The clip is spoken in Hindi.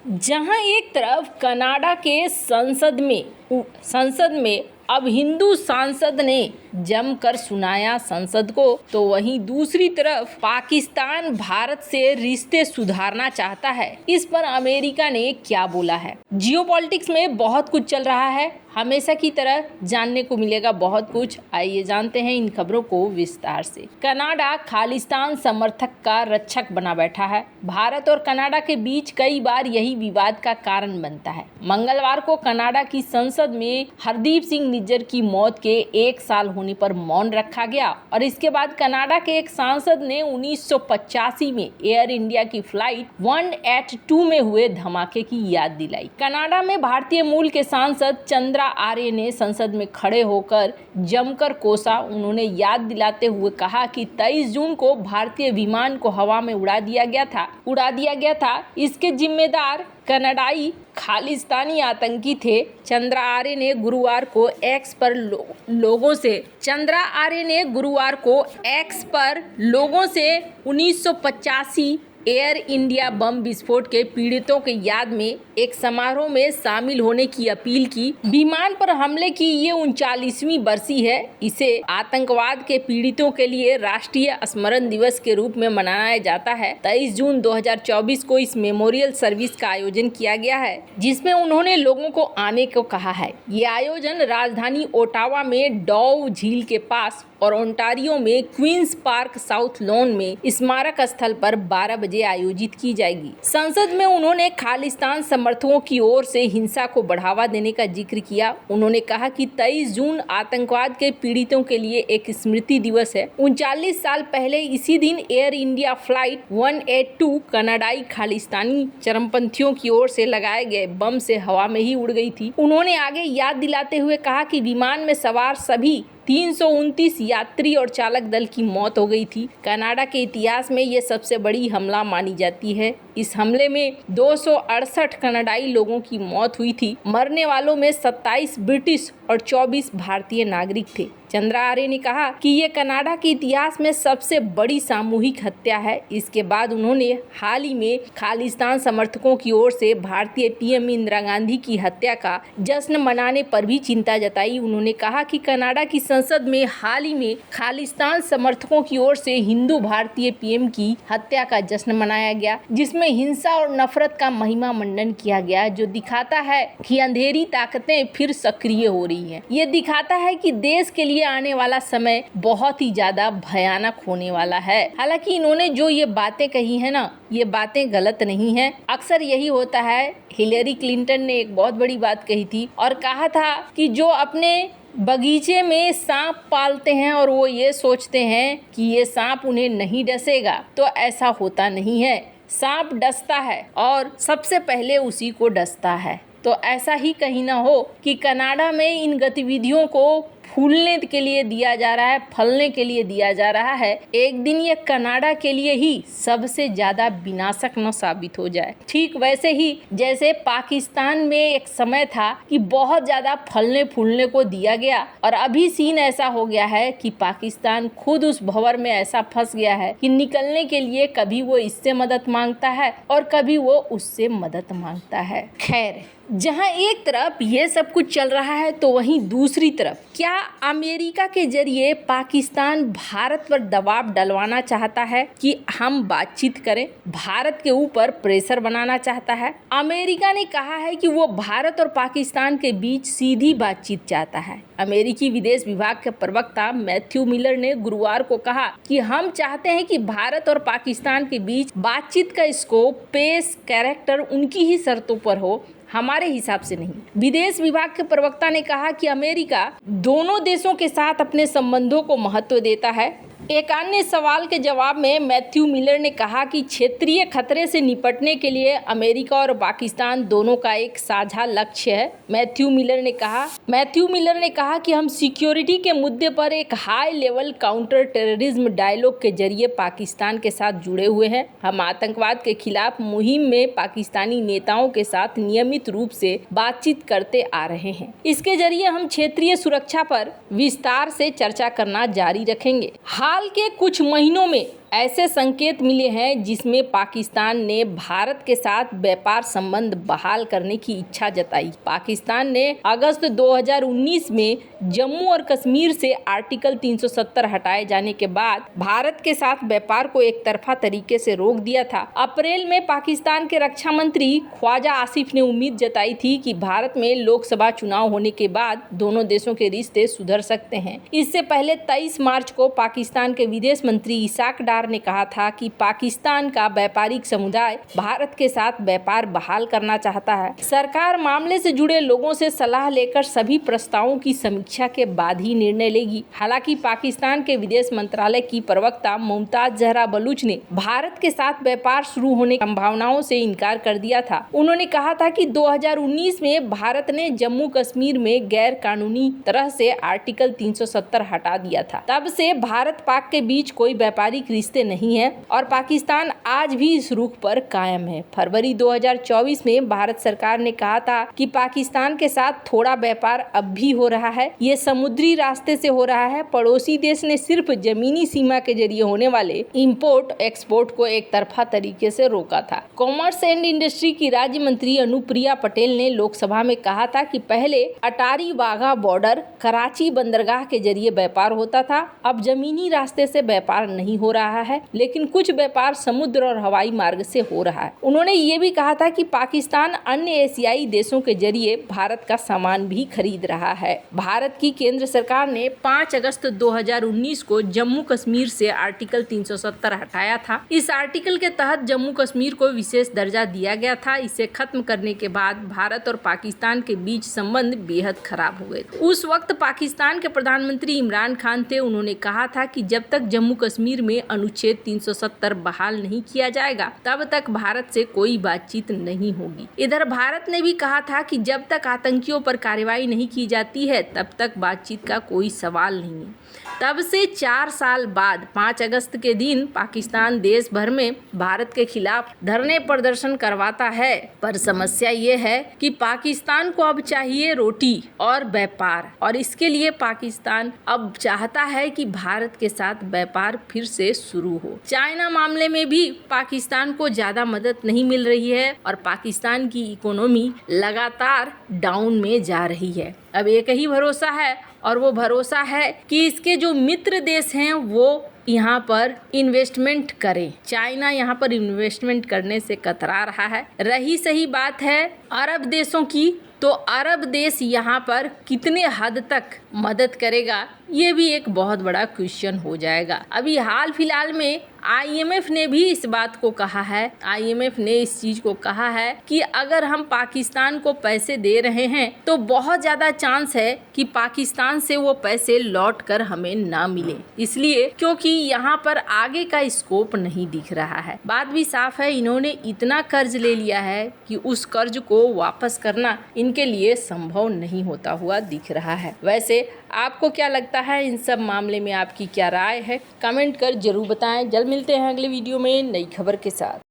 जहां एक तरफ कनाडा के संसद में अब हिंदू सांसद ने जमकर सुनाया संसद को, तो वहीं दूसरी तरफ पाकिस्तान भारत से रिश्ते सुधारना चाहता है। इस पर अमेरिका ने क्या बोला है? जियोपॉलिटिक्स में बहुत कुछ चल रहा है, हमेशा की तरह जानने को मिलेगा बहुत कुछ। आइए जानते हैं इन खबरों को विस्तार से। कनाडा खालिस्तान समर्थक का रक्षक बना बैठा है। भारत और कनाडा के बीच कई बार यही विवाद का कारण बनता है। मंगलवार को कनाडा की संसद में हरदीप सिंह निज्जर की मौत के 1 साल होने पर मौन रखा गया और इसके बाद कनाडा के एक सांसद ने 1985 में एयर इंडिया की फ्लाइट 182 में हुए धमाके की याद दिलाई। कनाडा में भारतीय मूल के सांसद चंद्रा आर्य ने संसद में खड़े होकर जमकर कोसा। उन्होंने याद दिलाते हुए कहा कि 23 जून को भारतीय विमान को हवा में उड़ा दिया गया था। इसके जिम्मेदार कनाडाई खालिस्तानी आतंकी थे। चंद्रा आर्य ने गुरुवार को एक्स पर लोगों से 1985 एयर इंडिया बम विस्फोट के पीड़ितों के याद में एक समारोह में शामिल होने की अपील की। विमान पर हमले की ये 39वीं बरसी है। इसे आतंकवाद के पीड़ितों के लिए राष्ट्रीय स्मरण दिवस के रूप में मनाया जाता है। 23 जून 2024 को इस मेमोरियल सर्विस का आयोजन किया गया है, जिसमें उन्होंने लोगों को आने को कहा है। ये आयोजन राजधानी ओटावा में डॉव झील के पास और ओंटारियो में क्वींस पार्क साउथ लॉन में स्मारक स्थल पर 12 बजे आयोजित की जाएगी। संसद में उन्होंने खालिस्तान समर्थकों की ओर से हिंसा को बढ़ावा देने का जिक्र किया। उन्होंने कहा कि 23 जून आतंकवाद के पीड़ितों के लिए एक स्मृति दिवस है। 39 साल पहले इसी दिन एयर इंडिया फ्लाइट 182 कनाडाई खालिस्तानी चरमपंथियों की ओर से लगाए गए बम से हवा में ही उड़ गई थी। उन्होंने आगे याद दिलाते हुए कहा कि विमान में सवार सभी 329 यात्री और चालक दल की मौत हो गई थी। कनाडा के इतिहास में ये सबसे बड़ी हमला मानी जाती है। इस हमले में 268 कनाडाई लोगों की मौत हुई थी। मरने वालों में 27 ब्रिटिश और 24 भारतीय नागरिक थे। चंद्रा आर्य ने कहा कि ये कनाडा के इतिहास में सबसे बड़ी सामूहिक हत्या है। इसके बाद उन्होंने हाल ही में खालिस्तान समर्थकों की ओर से भारतीय पीएम इंदिरा गांधी की हत्या का जश्न मनाने पर भी चिंता जताई। उन्होंने कहा कि कनाडा की संसद में हाल ही में खालिस्तान समर्थकों की ओर से हिंदू भारतीय पीएम की हत्या का जश्न मनाया गया, जिसमें हिंसा और नफरत का महिमा मंडन किया गया, जो दिखाता है कि अंधेरी ताकतें फिर सक्रिय हो रही हैं। ये दिखाता है कि देश के लिए आने वाला समय बहुत ही ज्यादा भयानक होने वाला है। हालांकि इन्होंने जो ये बातें कही है ना, ये बातें गलत नहीं है। अक्सर यही होता है। हिलेरी क्लिंटन ने एक बहुत बड़ी बात कही थी और कहा था कि जो अपने बगीचे में सांप पालते हैं और वो ये सोचते हैं कि ये सांप उन्हें नहीं डसेगा, तो ऐसा होता नहीं है। सांप डसता है और सबसे पहले उसी को डसता है। तो ऐसा ही कहीं ना हो कि कनाडा में इन गतिविधियों को फूलने के लिए दिया जा रहा है, फलने के लिए दिया जा रहा है। एक दिन ये कनाडा के लिए ही सबसे ज्यादा विनाशक न साबित हो जाए। ठीक वैसे ही जैसे पाकिस्तान में एक समय था कि बहुत ज्यादा फलने फूलने को दिया गया और अभी सीन ऐसा हो गया है कि पाकिस्तान खुद उस भंवर में ऐसा फंस गया है कि निकलने के लिए कभी वो इससे मदद मांगता है और कभी वो उससे मदद मांगता है। खैर, जहां एक तरफ ये सब कुछ चल रहा है तो वहीं दूसरी तरफ क्या अमेरिका के जरिए पाकिस्तान भारत पर दबाव डलवाना चाहता है कि हम बातचीत करें, भारत के ऊपर प्रेशर बनाना चाहता है। अमेरिका ने कहा है कि वो भारत और पाकिस्तान के बीच सीधी बातचीत चाहता है। अमेरिकी विदेश विभाग के प्रवक्ता मैथ्यू मिलर ने गुरुवार को कहा कि हम चाहते हैं कि भारत और पाकिस्तान के बीच बातचीत का स्कोप, पेस, कैरेक्टर उनकी ही शर्तों पर हो, हमारे हिसाब से नहीं। विदेश विभाग के प्रवक्ता ने कहा कि अमेरिका दोनों देशों के साथ अपने संबंधों को महत्व देता है। एक अन्य सवाल के जवाब में मैथ्यू मिलर ने कहा कि क्षेत्रीय खतरे से निपटने के लिए अमेरिका और पाकिस्तान दोनों का एक साझा लक्ष्य है। मैथ्यू मिलर ने कहा कि हम सिक्योरिटी के मुद्दे पर एक high level counter terrorism dialogue के जरिए पाकिस्तान के साथ जुड़े हुए हैं। हम आतंकवाद के खिलाफ मुहिम में पाकिस्तानी नेताओं के साथ नियमित रूप से बातचीत करते आ रहे हैं। इसके जरिए हम क्षेत्रीय सुरक्षा पर विस्तार से चर्चा करना जारी रखेंगे। हाल के कुछ महीनों में ऐसे संकेत मिले हैं जिसमें पाकिस्तान ने भारत के साथ व्यापार संबंध बहाल करने की इच्छा जताई। पाकिस्तान ने अगस्त 2019 में जम्मू और कश्मीर से आर्टिकल 370 हटाए जाने के बाद भारत के साथ व्यापार को एक तरफा तरीके से रोक दिया था। अप्रैल में पाकिस्तान के रक्षा मंत्री ख्वाजा आसिफ ने उम्मीद जताई थी कि भारत में लोकसभा चुनाव होने के बाद दोनों देशों के रिश्ते सुधर सकते हैं। इससे पहले 23 मार्च को पाकिस्तान के विदेश मंत्री इसाक डार ने कहा था कि पाकिस्तान का व्यापारिक समुदाय भारत के साथ व्यापार बहाल करना चाहता है। सरकार मामले से जुड़े लोगों से सलाह लेकर सभी प्रस्तावों की समीक्षा के बाद ही निर्णय लेगी। हालांकि पाकिस्तान के विदेश मंत्रालय की प्रवक्ता मुमताज जहरा बलूच ने भारत के साथ व्यापार शुरू होने की संभावनाओं से इनकार कर दिया था। उन्होंने कहा था कि 2019 में भारत ने जम्मू कश्मीर में गैर कानूनी तरह से आर्टिकल 370 हटा दिया था। तब से भारत पाक के बीच कोई व्यापारिक रिश्ते नहीं है और पाकिस्तान आज भी इस रुख पर कायम है। फरवरी 2024 में भारत सरकार ने कहा था कि पाकिस्तान के साथ थोड़ा व्यापार अब भी हो रहा है, ये समुद्री रास्ते से हो रहा है। पड़ोसी देश ने सिर्फ जमीनी सीमा के जरिए होने वाले इंपोर्ट एक्सपोर्ट को एक तरफा तरीके से रोका था। कॉमर्स एंड इंडस्ट्री की राज्य मंत्री अनुप्रिया पटेल ने लोकसभा में कहा था कि पहले अटारी वाघा बॉर्डर कराची बंदरगाह के जरिए व्यापार होता था, अब जमीनी रास्ते से व्यापार नहीं हो रहा है, लेकिन कुछ व्यापार समुद्र और हवाई मार्ग से हो रहा है। उन्होंने ये भी कहा था कि पाकिस्तान अन्य एशियाई देशों के जरिए भारत का सामान भी खरीद रहा है। भारत की केंद्र सरकार ने 5 अगस्त 2019 को जम्मू कश्मीर से आर्टिकल 370 हटाया था। इस आर्टिकल के तहत जम्मू कश्मीर को विशेष दर्जा दिया गया था। इसे खत्म करने के बाद भारत और पाकिस्तान के बीच संबंध बेहद खराब हो गए। उस वक्त पाकिस्तान के प्रधानमंत्री इमरान खान थे। उन्होंने कहा था कि जब तक जम्मू कश्मीर में अनुच्छेद 370 बहाल नहीं किया जाएगा तब तक भारत से कोई बातचीत नहीं होगी। इधर भारत ने भी कहा था कि जब तक आतंकियों पर कार्रवाई नहीं की जाती है तब तक बातचीत का कोई सवाल नहीं है। तब से 4 साल बाद 5 अगस्त के दिन पाकिस्तान देश भर में भारत के खिलाफ धरने प्रदर्शन करवाता है, पर समस्या ये है कि पाकिस्तान को अब चाहिए रोटी और व्यापार, और इसके लिए पाकिस्तान अब चाहता है कि भारत के साथ व्यापार फिर से शुरू हो। चाइना मामले में भी पाकिस्तान को ज्यादा मदद नहीं मिल रही है और पाकिस्तान की इकोनॉमी लगातार डाउन में जा रही है। अब एक ही भरोसा है और वो भरोसा है कि इसके जो मित्र देश हैं वो यहाँ पर इन्वेस्टमेंट करें। चाइना यहाँ पर इन्वेस्टमेंट करने से कतरा रहा है। रही सही बात है अरब देशों की, तो अरब देश यहाँ पर कितने हद तक मदद करेगा ये भी एक बहुत बड़ा क्वेश्चन हो जाएगा। अभी हाल फिलहाल में IMF ने भी इस बात को कहा है। IMF ने इस चीज को कहा है कि अगर हम पाकिस्तान को पैसे दे रहे हैं तो बहुत ज्यादा चांस है कि पाकिस्तान से वो पैसे लौट कर हमें ना मिले, इसलिए क्योंकि यहाँ पर आगे का स्कोप नहीं दिख रहा है। बात भी साफ है, इन्होंने इतना कर्ज ले लिया है कि उस कर्ज को वापस करना इनके लिए संभव नहीं होता हुआ दिख रहा है। वैसे आपको क्या लगता है इन सब मामले में, आपकी क्या राय है? कमेंट कर जरूर बताएं। जल्द मिलते हैं अगले वीडियो में नई खबर के साथ।